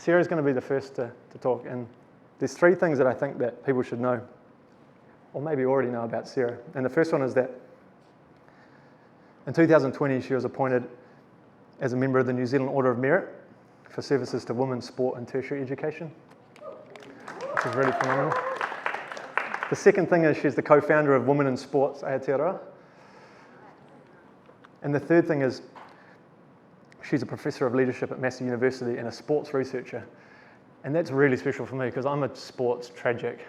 Sarah's going to be the first to talk, and there's 3 things that I think that people should know, or maybe already know about Sarah. And the first one is that in 2020, she was appointed as a member of the New Zealand Order of Merit for services to women's sport and tertiary education, which is really phenomenal. The second thing is she's the co-founder of Women in Sports Aotearoa. And the third thing is she's a professor of leadership at Massey University and a sports researcher. And that's really special for me because I'm a sports tragic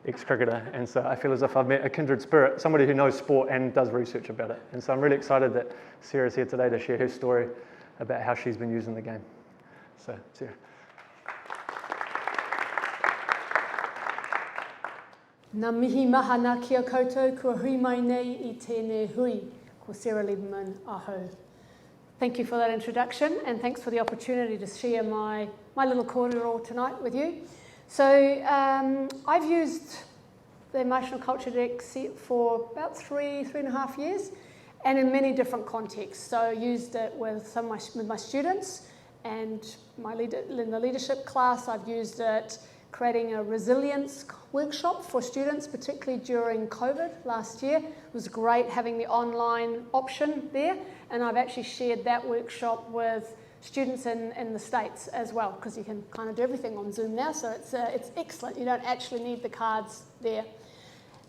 ex-cricketer, and so I feel as if I've met a kindred spirit, somebody who knows sport and does research about it. And so I'm really excited that Sarah's here today to share her story about how she's been using the game. So, Sarah. Nā mihi mahana kia koutou, kua hui mai nei I tēnei hui, ko Sarah Leberman aho. Thank you for that introduction, and thanks for the opportunity to share my little kōrero tonight with you. So I've used the Emotional Culture Deck set for about 3.5 years, and in many different contexts. So I used it with my students, and in the leadership class I've used it creating a resilience workshop for students, particularly during COVID last year. It was great having the online option there, and I've actually shared that workshop with students in the States as well, because you can kind of do everything on Zoom now, so it's excellent. You don't actually need the cards there.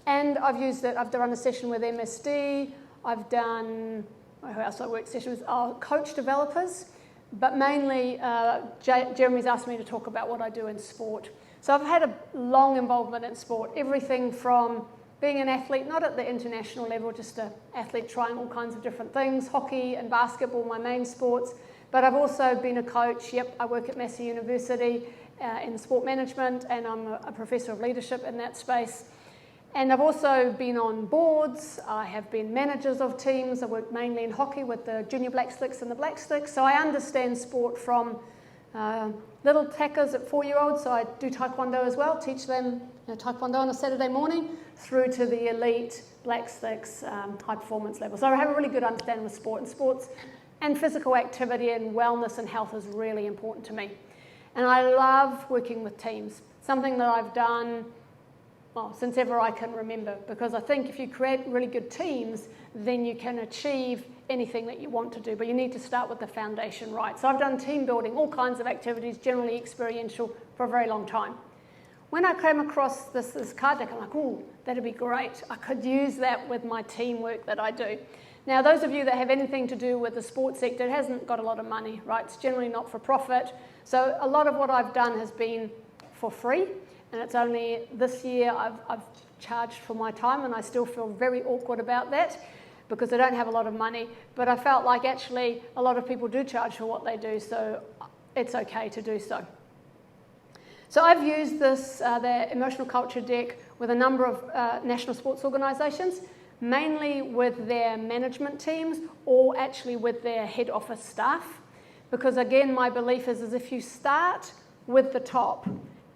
And I've used it, I've done a session with MSD, I've done, who else I worked session with, coach developers, but mainly Jeremy's asked me to talk about what I do in sport. So I've had a long involvement in sport, everything from being an athlete, not at the international level, just an athlete trying all kinds of different things, hockey and basketball, my main sports, but I've also been a coach. Yep, I work at Massey University in sport management, and I'm a professor of leadership in that space. And I've also been on boards. I have been managers of teams. I work mainly in hockey with the junior Black Sticks and the Black Sticks. So I understand sport from little tackers at 4-year-olds. So I do taekwondo as well, teach them taekwondo on a Saturday morning, through to the elite Black Sticks high performance level. So I have a really good understanding of sport, and sports and physical activity and wellness and health is really important to me. And I love working with teams, something that I've done since ever I can remember, because I think if you create really good teams, then you can achieve anything that you want to do, but you need to start with the foundation right. So I've done team building, all kinds of activities, generally experiential, for a very long time. When I came across this card deck, I'm like, ooh, that'd be great. I could use that with my teamwork that I do. Now, those of you that have anything to do with the sports sector, it hasn't got a lot of money, right? It's generally not for profit. So a lot of what I've done has been for free, and it's only this year I've charged for my time, and I still feel very awkward about that because I don't have a lot of money. But I felt like actually a lot of people do charge for what they do, so it's okay to do so. So I've used this, the Emotional Culture Deck, with a number of national sports organisations, mainly with their management teams or actually with their head office staff. Because again, my belief is if you start with the top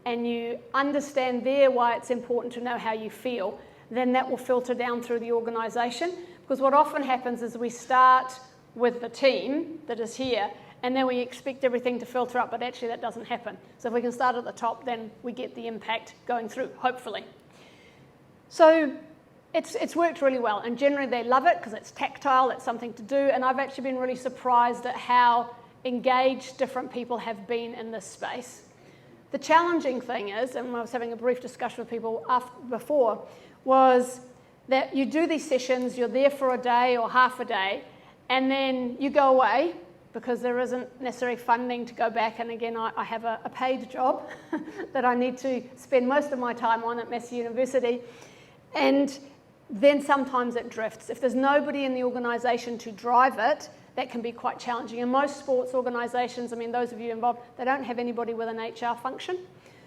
and you understand there why it's important to know how you feel, then that will filter down through the organisation. Because what often happens is we start with the team that is here, and then we expect everything to filter up, but actually that doesn't happen. So if we can start at the top, then we get the impact going through, hopefully. So it's worked really well, and generally they love it because it's tactile, it's something to do, and I've actually been really surprised at how engaged different people have been in this space. The challenging thing is, and I was having a brief discussion with people before, was that you do these sessions, you're there for a day or half a day, and then you go away because there isn't necessarily funding to go back. And again, I have a paid job that I need to spend most of my time on at Massey University. And then sometimes it drifts. If there's nobody in the organisation to drive it, that can be quite challenging. And most sports organisations, I mean, those of you involved, they don't have anybody with an HR function.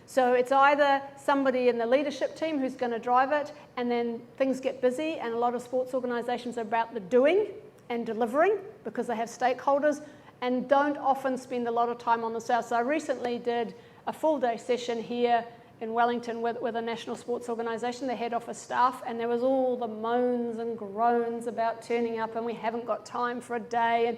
So it's either somebody in the leadership team who's going to drive it, and then things get busy, and a lot of sports organisations are about the doing and delivering because they have stakeholders and don't often spend a lot of time on the sales. So I recently did a full day session here in Wellington with a national sports organisation, the head office staff, and there was all the moans and groans about turning up and we haven't got time for a day and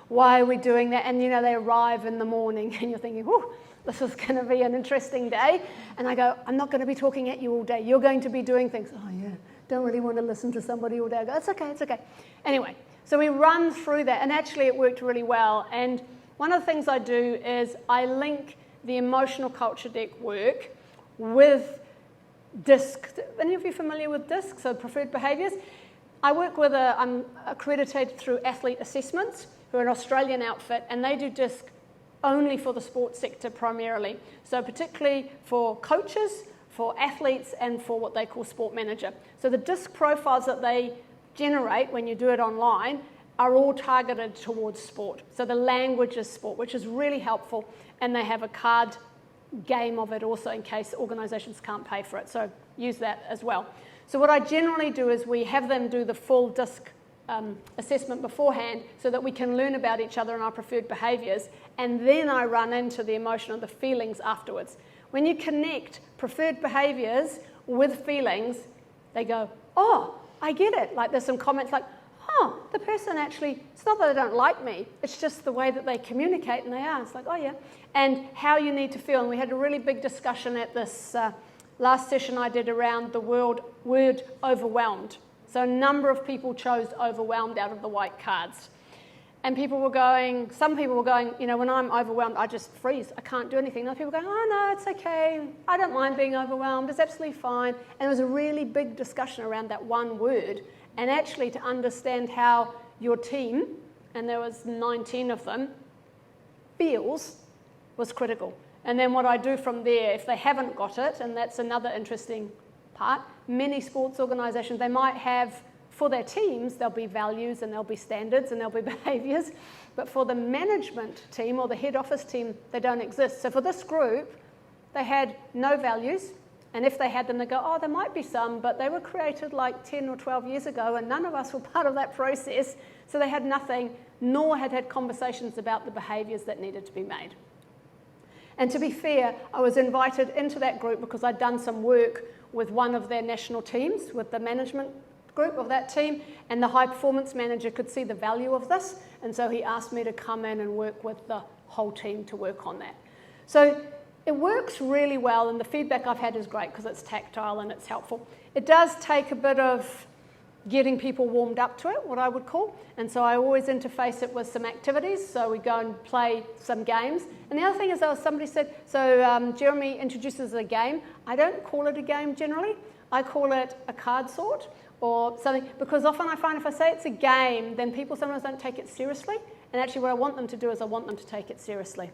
why are we doing that? And you know, they arrive in the morning and you're thinking, whew, this is going to be an interesting day. And I go, I'm not going to be talking at you all day. You're going to be doing things. Oh, yeah, don't really want to listen to somebody all day. I go, it's okay, it's okay. Anyway, so we run through that, and actually it worked really well. And one of the things I do is I link the emotional culture deck work with DISC. Any of you familiar with DISC, so preferred behaviours? I work with I'm accredited through Athlete Assessments, who are an Australian outfit, and they do DISC only for the sports sector primarily. So particularly for coaches, for athletes, and for what they call sport manager. So the DISC profiles that they generate when you do it online are all targeted towards sport. So the language is sport, which is really helpful, and they have a card game of it also in case organisations can't pay for it. So use that as well. So what I generally do is we have them do the full DISC assessment beforehand so that we can learn about each other and our preferred behaviours, and then I run into the emotion and the feelings afterwards. When you connect preferred behaviours with feelings, they go, oh, I get it. Like there's some comments like, oh, the person actually, it's not that they don't like me, it's just the way that they communicate and they are. It's like, oh yeah. And how you need to feel. And we had a really big discussion at this last session I did around the word overwhelmed. So a number of people chose overwhelmed out of the white cards. And some people were going, you know, when I'm overwhelmed, I just freeze. I can't do anything. And other people go, oh no, it's okay. I don't mind being overwhelmed. It's absolutely fine. And it was a really big discussion around that one word. And actually to understand how your team, and there was 19 of them, feels was critical. And then what I do from there, if they haven't got it, and that's another interesting part, many sports organisations, they might have, for their teams, there'll be values and there'll be standards and there'll be behaviours, but for the management team or the head office team, they don't exist. So for this group, they had no values, and if they had them, they go, oh, there might be some, but they were created like 10 or 12 years ago, and none of us were part of that process, so they had nothing, nor had conversations about the behaviours that needed to be made. And to be fair, I was invited into that group because I'd done some work with one of their national teams, with the management group of that team, and the high performance manager could see the value of this, and so he asked me to come in and work with the whole team to work on that. So it works really well, and the feedback I've had is great because it's tactile and it's helpful. It does take a bit of getting people warmed up to it, what I would call, and so I always interface it with some activities, so we go and play some games. And the other thing is, somebody said, so Jeremy introduces a game. I don't call it a game generally, I call it a card sort or something, because often I find if I say it's a game, then people sometimes don't take it seriously, and actually what I want them to do is I want them to take it seriously.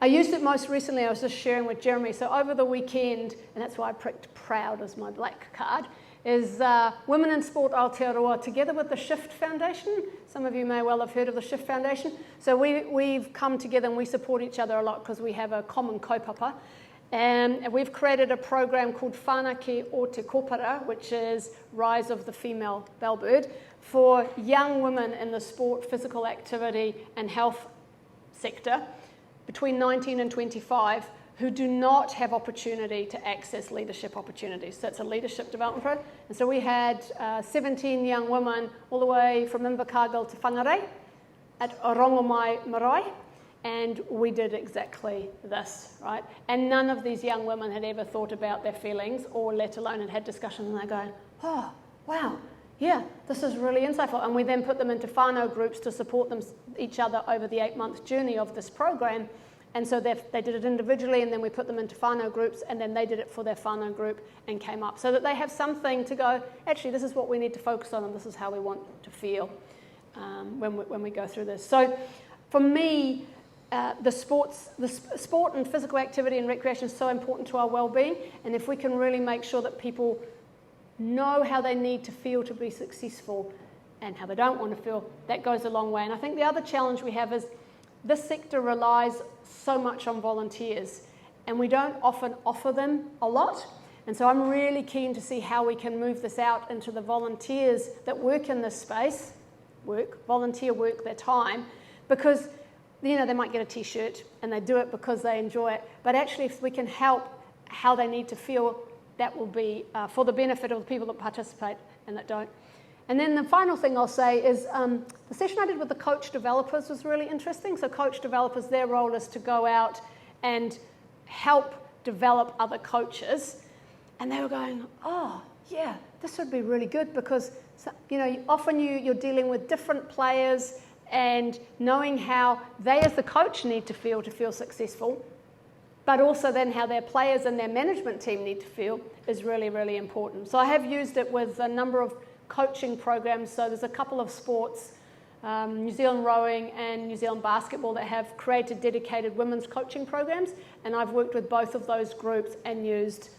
I used it most recently, I was just sharing with Jeremy, so over the weekend, and that's why I pricked proud as my black card, is Women in Sport Aotearoa together with the Shift Foundation. Some of you may well have heard of the Shift Foundation. So we've come together and we support each other a lot because we have a common kaupapa. And we've created a program called Whanake o Te Kopara, which is Rise of the Female Bellbird, for young women in the sport, physical activity and health sector between 19 and 25 who do not have opportunity to access leadership opportunities. So it's a leadership development program. And so we had 17 young women all the way from Invercargill to Whangarei at Orongomai Marae, and we did exactly this, right? And none of these young women had ever thought about their feelings or let alone had discussions, and they're going, oh, wow, yeah, this is really insightful. And we then put them into whānau groups to support them each other over the 8-month journey of this program. And so they did it individually, and then we put them into whānau groups, and then they did it for their whānau group and came up. So that they have something to go, actually, this is what we need to focus on, and this is how we want to feel when we go through this. So for me, the sport and physical activity and recreation is so important to our well-being, and if we can really make sure that people know how they need to feel to be successful and how they don't want to feel, that goes a long way. And I think the other challenge we have is this sector relies so much on volunteers, and we don't often offer them a lot. And so I'm really keen to see how we can move this out into the volunteers that work in this space, volunteer work their time, because they might get a t-shirt and they do it because they enjoy it. But actually, if we can help how they need to feel, that will be for the benefit of the people that participate and that don't. And then the final thing I'll say is the session I did with the coach developers was really interesting. So coach developers, their role is to go out and help develop other coaches. And they were going, oh, yeah, this would be really good because, you know, often you're dealing with different players and knowing how they as the coach need to feel successful, but also then how their players and their management team need to feel is really, really important. So I have used it with a number of coaching programs. So there's a couple of sports, New Zealand rowing and New Zealand basketball, that have created dedicated women's coaching programs, and I've worked with both of those groups and used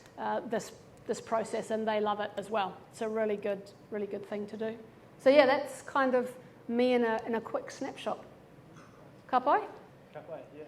this process, and they love it as well. It's a really good thing to do. So yeah, that's kind of me in a quick snapshot. Ka pai? Ka pai, yeah.